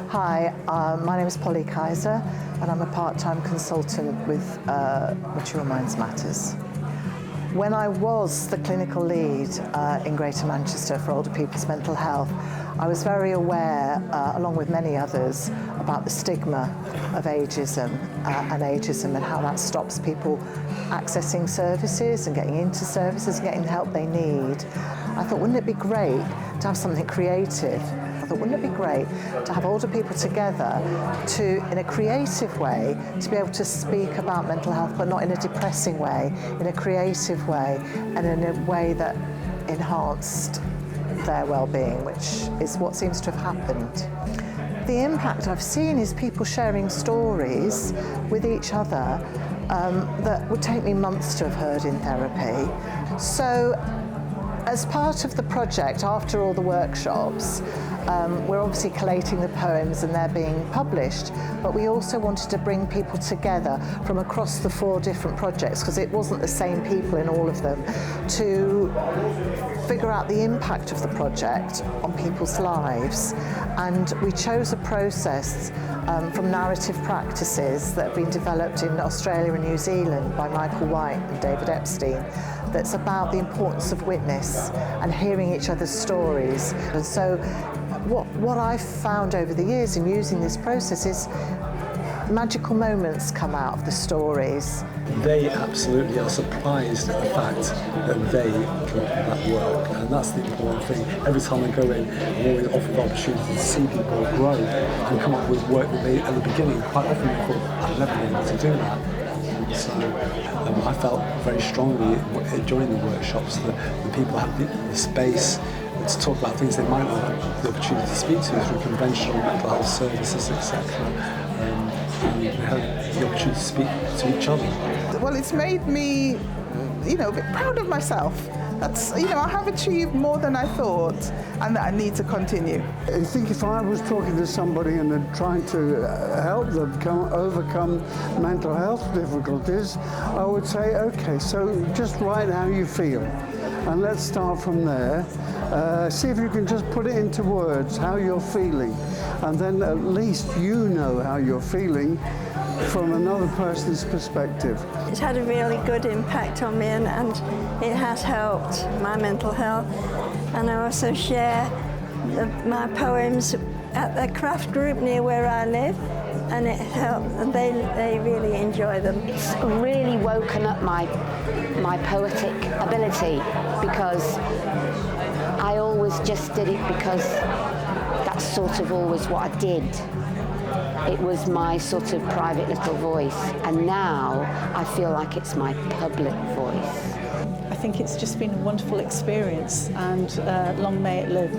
Hi, my name is Polly Kaiser and I'm a part-time consultant with Mature Minds Matters. When I was the clinical lead in Greater Manchester for older people's mental health, I was very aware, along with many others, about the stigma of ageism and how that stops people accessing services and getting into services and getting the help they need. I thought, wouldn't it be great to have something creative? I thought, wouldn't it be great to have older people together in a creative way, to be able to speak about mental health, but not in a depressing way, in a creative way, and in a way that enhanced their well-being, which is what seems to have happened. The impact I've seen is people sharing stories with each other that would take me months to have heard in therapy. So, as part of the project, after all the workshops, we're obviously collating the poems and they're being published, but we also wanted to bring people together from across the 4 different projects, because it wasn't the same people in all of them, to figure out the impact of the project on people's lives. And we chose a process from narrative practices that have been developed in Australia and New Zealand by Michael White and David Epstein, that's about the importance of witness and hearing each other's stories. And so what I've found over the years in using this process is magical moments come out of the stories. They absolutely are surprised at the fact that they can that work, and that's the important thing. Every time I go in, I'm always offered the opportunity to see people grow and come up with work that they, at the beginning, quite often they thought, I've never been able to do that. And so I felt very strongly during the workshops that the people had the space to talk about things they might not have the opportunity to speak to through conventional mental health services, etc. And they had the opportunity to speak to each other. Well, it's made me, a bit proud of myself. That's, I have achieved more than I thought, and that I need to continue. I think if I was talking to somebody and trying to help them overcome mental health difficulties, I would say, okay, so just write how you feel, and let's start from there. See if you can just put it into words, how you're feeling, and then at least you know how you're feeling from another person's perspective. It's had a really good impact on me, and it has helped my mental health. And I also share my poems at the craft group near where I live, and it helped, and they really enjoy them. It's really woken up my poetic ability, because I always just did it because that's sort of always what I did. It was my sort of private little voice, and now I feel like it's my public voice. I think it's just been a wonderful experience, and long may it live.